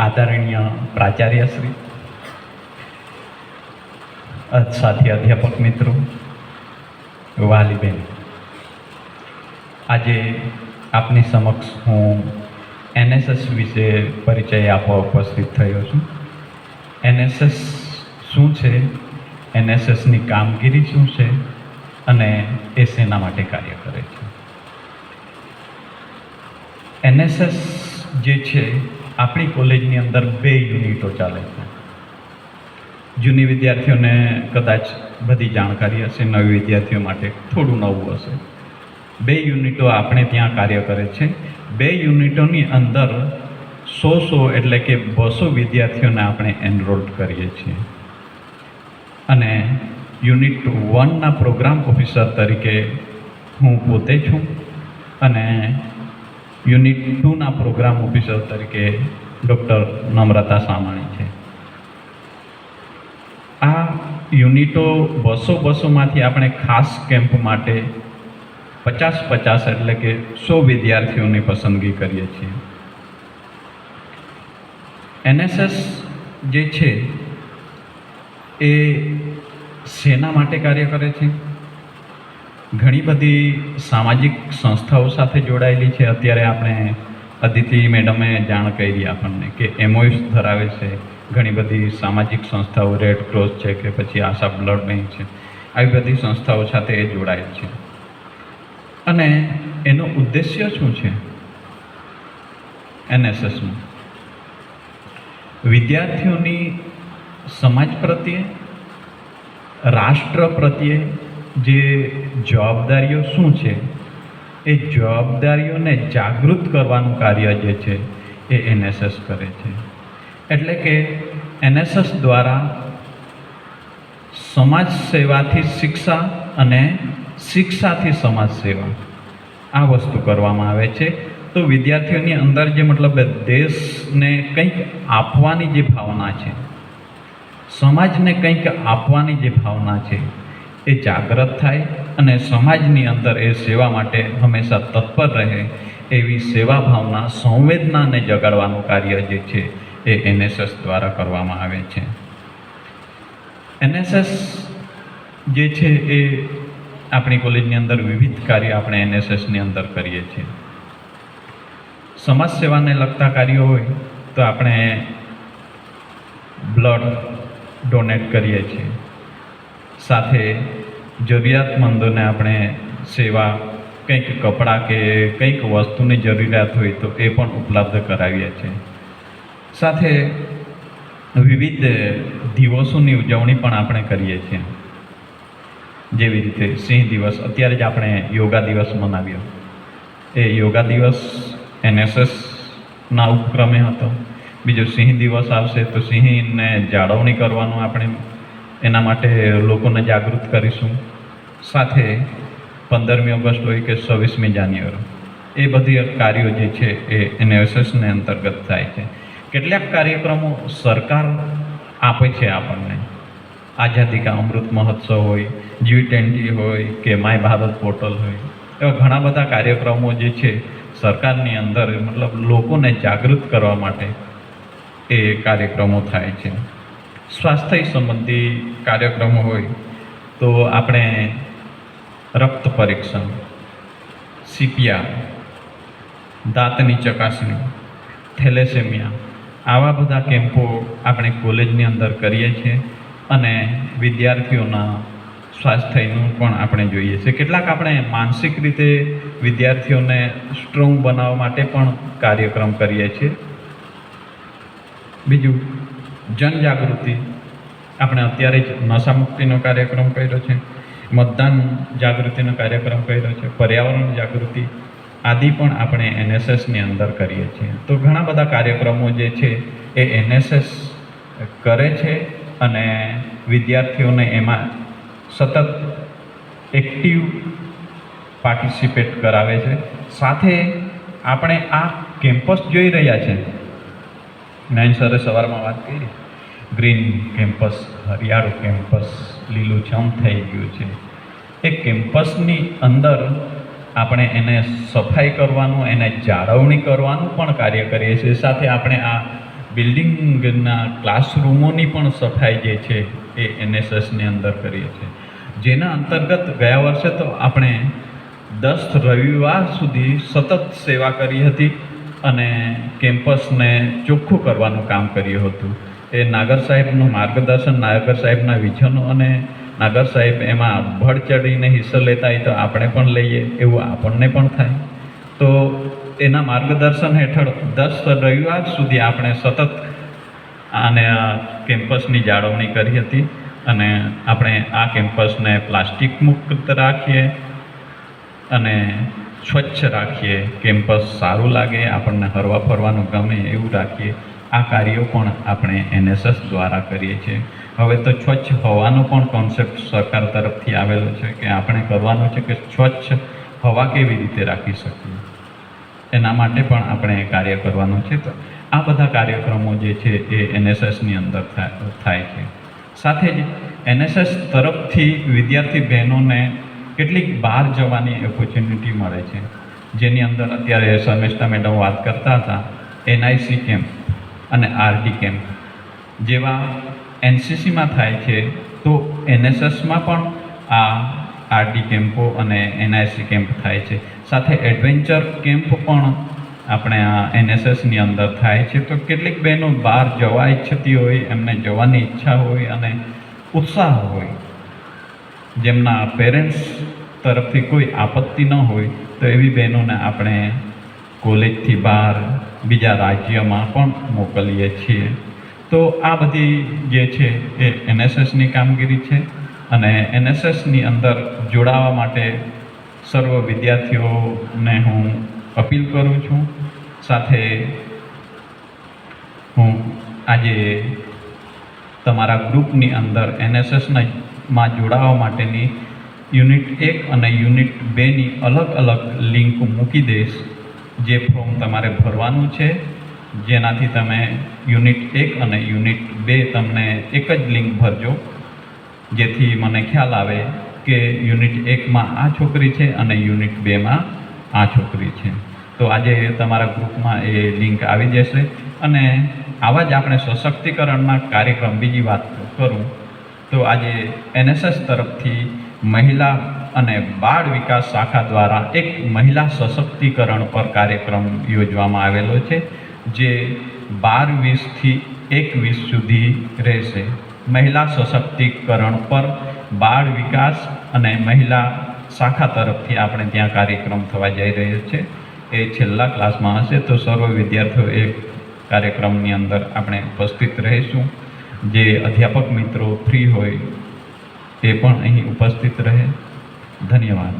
આદરણીય પ્રાચાર્યશ્રી, સાથી અધ્યાપક મિત્રો, વાલીબેન, આજે આપની સમક્ષ હું એનએસએસ વિશે પરિચય આપવા ઉપસ્થિત થયો છું. એનએસએસ શું છે, એનએસએસની કામગીરી શું છે અને એ શેના માટે કાર્ય કરે છે. એનએસએસ જે છે આપણી કોલેજની અંદર 2 યુનિટો ચાલે છે. જૂની વિદ્યાર્થીઓને કદાચ બધી જાણકારી હશે, નવી વિદ્યાર્થીઓ માટે થોડું નવું હશે. 2 યુનિટો આપણે ત્યાં કાર્ય કરે છે. 2 યુનિટોની અંદર 100 એટલે કે 200 વિદ્યાર્થીઓને આપણે એનરોલ કરીએ છીએ. અને યુનિટ 1ના પ્રોગ્રામ ઓફિસર તરીકે હું પોતે છું અને યુનિટ 2ના પ્રોગ્રામ ઓફિસર તરીકે ડૉક્ટર નમ્રતા સામાણી છે. આ યુનિટો 200-200માંથી આપણે ખાસ કેમ્પ માટે 50-50 એટલે કે 100 વિદ્યાર્થીઓની પસંદગી કરીએ છીએ. એનએસએસ જે છે એ શેના માટે કાર્ય કરે છે? ઘણી બધી સામાજિક સંસ્થાઓ સાથે જોડાયેલી છે. અત્યારે આપણે અદિતિ મેડમે જાણ કરી આપણને કે એમઓએસ ધરાવે છે. ઘણી બધી સામાજિક સંસ્થાઓ, રેડ ક્રોસ છે કે પછી આશા બ્લડ બેંક છે, આવી બધી સંસ્થાઓ સાથે એ જોડાયેલ છે. અને એનો ઉદ્દેશ્ય શું છે એનએસએસનું? વિદ્યાર્થીઓની સમાજ પ્રત્યે, રાષ્ટ્ર પ્રત્યે જે જવાબદારીઓ શું છે એ જવાબદારીઓને જાગૃત કરવાનું કાર્ય જે છે એ એનએસએસ કરે છે. એટલે કે એનએસએસ દ્વારા સમાજ સેવાથી શિક્ષા અને શિક્ષાથી સમાજ સેવા આ વસ્તુ કરવામાં આવે છે. તો વિદ્યાર્થીઓની અંદર જે મતલબ દેશને કંઈક આપવાની જે ભાવના છે, સમાજને કંઈક આપવાની જે ભાવના છે એ જાગૃત થાય અને સમાજની અંદર એ સેવા માટે હંમેશા તત્પર રહે એવી સેવા ભાવના, સંવેદનાને જગાડવાનું કાર્ય જે છે એ એનએસએસ દ્વારા કરવામાં આવે છે. એનએસએસ જે છે એ આપણી કોલેજની અંદર વિવિધ કાર્ય આપણે એનએસએસની અંદર કરીએ છીએ. સમાજ સેવાને લગતા કાર્યો હોય તો આપણે બ્લડ ડોનેટ કરીએ છીએ. સાથે જરૂરિયાતમંદોને આપણે સેવા, કંઈક કપડાં કે કંઈક વસ્તુની જરૂરિયાત હોય તો એ પણ ઉપલબ્ધ કરાવીએ છીએ. સાથે વિવિધ દિવસોની ઉજવણી પણ આપણે કરીએ છીએ. જેવી રીતે સિંહ દિવસ, અત્યારે જ આપણે યોગા દિવસ મનાવ્યો. એ યોગા દિવસ એનએસએસના ઉપક્રમે હતો. બીજો સિંહ દિવસ આવશે તો સિંહને જાળવણી કરવાનું આપણે એના માટે લોકોને જાગૃત કરીશું. સાથે 15મી ઓગસ્ટ હોય કે 26મી જાન્યુઆરી, એ બધી કાર્યો જે છે એ એનએસએસને અંતર્ગત થાય છે. કેટલાક કાર્યક્રમો સરકાર આપે છે આપણને. આઝાદી કા અમૃત મહોત્સવ હોય, G20 હોય કે માય ભારત પોર્ટલ હોય, એવા ઘણા બધા કાર્યક્રમો જે છે સરકારની અંદર મતલબ લોકોને જાગૃત કરવા માટે એ કાર્યક્રમો થાય છે. સ્વાસ્થ્ય સંબંધી કાર્યક્રમો હોય તો આપણે રક્ત પરીક્ષણ, CPR, દાંતની ચકાસણી, થેલેસેમિયા, આવા બધા કેમ્પો આપણે કોલેજની અંદર કરીએ છીએ અને વિદ્યાર્થીઓના સ્વાસ્થ્યનું પણ આપણે જોઈએ છીએ. કેટલાક આપણે માનસિક રીતે વિદ્યાર્થીઓને સ્ટ્રોંગ બનાવવા માટે પણ કાર્યક્રમ કરીએ છીએ. બીજું જનજાગૃતિ, આપણે અત્યારે જ નશામુક્તિનો કાર્યક્રમ કર્યો છે, મતદાન જાગૃતિનો કાર્યક્રમ કર્યો છે, પર્યાવરણ જાગૃતિ આદિ પણ આપણે એનએસએસની અંદર કરીએ છીએ. તો ઘણા બધા કાર્યક્રમો જે છે એ એનએસએસ કરે છે અને વિદ્યાર્થીઓને એમાં સતત એક્ટિવ પાર્ટિસિપેટ કરાવે છે. સાથે આપણે આ કેમ્પસ જોઈ રહ્યા છે, નયન સરે સવારમાં વાત કરી, ગ્રીન કેમ્પસ, હરિયાળું કેમ્પસ, લીલુંછમ થઈ ગયું છે. એ કેમ્પસની અંદર આપણે એને સફાઈ કરવાનું, એને જાળવણી કરવાનું પણ કાર્ય કરીએ છીએ. સાથે આપણે આ બિલ્ડિંગના ક્લાસરૂમોની પણ સફાઈ જે છે એ એનએસએસની અંદર કરીએ છીએ, જેના અંતર્ગત ગયા વર્ષે તો આપણે 10 રવિવાર સુધી સતત સેવા કરી હતી અને કેમ્પસને ચોખ્ખું કરવાનું કામ કર્યું હતું. એ નાગર સાહેબનું માર્ગદર્શન, નાગર સાહેબના વિઝનો અને નાગર સાહેબ એમાં ભળ ચડીને હિસ્સો લેતા હોય તો આપણે પણ લઈએ એવું આપણને પણ થાય. તો એના માર્ગદર્શન હેઠળ 10 રવિવાર સુધી આપણે સતત આને કેમ્પસની જાળવણી કરી હતી અને આપણે આ કેમ્પસને પ્લાસ્ટિક મુક્ત રાખીએ અને સ્વચ્છ રાખીએ, કેમ્પસ સારું લાગે, આપણને હરવા ફરવાનું ગમે એવું રાખીએ. આ કાર્યો પણ આપણે એનએસએસ દ્વારા કરીએ છીએ. હવે તો સ્વચ્છ હવાનો પણ કોન્સેપ્ટ સરકાર તરફથી આવેલો છે કે આપણે કરવાનું છે કે સ્વચ્છ હવા કેવી રીતે રાખી શકીએ, એના માટે પણ આપણે કાર્ય કરવાનું છે. તો આ બધા કાર્યક્રમો જે છે એ એનએસએસની અંદર થાય છે. સાથે જ એનએસએસ તરફથી વિદ્યાર્થી બહેનોને કેટલીક બહાર જવાની ઓપોર્ચ્યુનિટી મળે છે, જેની અંદર અત્યારે શર્મિષ્ઠા મેડમ વાત કરતા હતા, એનઆઈસી કેમ્પ અને આરડી કેમ્પ જેવા એનસીસીમાં થાય છે, તો એનએસએસમાં પણ આ આરડી કેમ્પો અને એનઆઈસી કેમ્પ થાય છે. સાથે એડવેન્ચર કેમ્પ પણ આપણે આ એનએસએસની અંદર થાય છે. તો કેટલીક બહેનો બહાર જવા ઈચ્છતી હોય, એમને જવાની ઈચ્છા હોય અને ઉત્સાહ હોય, જેમના પેરેન્ટ્સ તરફથી કોઈ આપત્તિ ન હોય, તો એવી બહેનોને આપણે કોલેજથી બહાર બીજા રાજ્યમાં પણ મોકલીએ છીએ. તો આ બધી જે છે એ એનએસએસની કામગીરી છે અને એનએસએસની અંદર જોડાવા માટે સર્વ વિદ્યાર્થીઓને હું અપીલ કરું છું. સાથે હું આજે તમારા ગ્રુપની અંદર એનએસએસમાં જોડાવા માટેની યુનિટ 1 અને યુનિટ 2ની અલગ અલગ લિંક મૂકી દઈશ, જે ફોર્મ તમારે ભરવાનું છે, જેનાથી તમે યુનિટ 1 અને યુનિટ 2 તમને એક જ લિંક ભરજો, જેથી મને ખ્યાલ આવે કે યુનિટ 1માં આ છોકરી છે અને યુનિટ 2માં આ છોકરી છે. તો આજે તમારા ગ્રુપમાં એ લિંક આવી જશે. અને આવા જ આપણે સશક્તિકરણના કાર્યક્રમ, બીજી વાત કરું તો આજે એનએસએસ તરફથી મહિલા અને બાળ વિકાસ શાખા દ્વારા એક મહિલા સશક્તિકરણ પર કાર્યક્રમ યોજવામાં આવેલો છે, જે 12-20થી 21 સુધી રહેશે. મહિલા સશક્તિકરણ પર બાળ વિકાસ અને મહિલા શાખા તરફથી આપણે ત્યાં કાર્યક્રમ થવા જઈ રહ્યો છે. એ છેલ્લા ક્લાસમાં હશે, તો સર્વ વિદ્યાર્થીઓ એ કાર્યક્રમની અંદર આપણે ઉપસ્થિત રહીશું. જે અધ્યાપક મિત્રો ફ્રી હોય એ પણ અહીં ઉપસ્થિત રહે. ધન્યવાદ.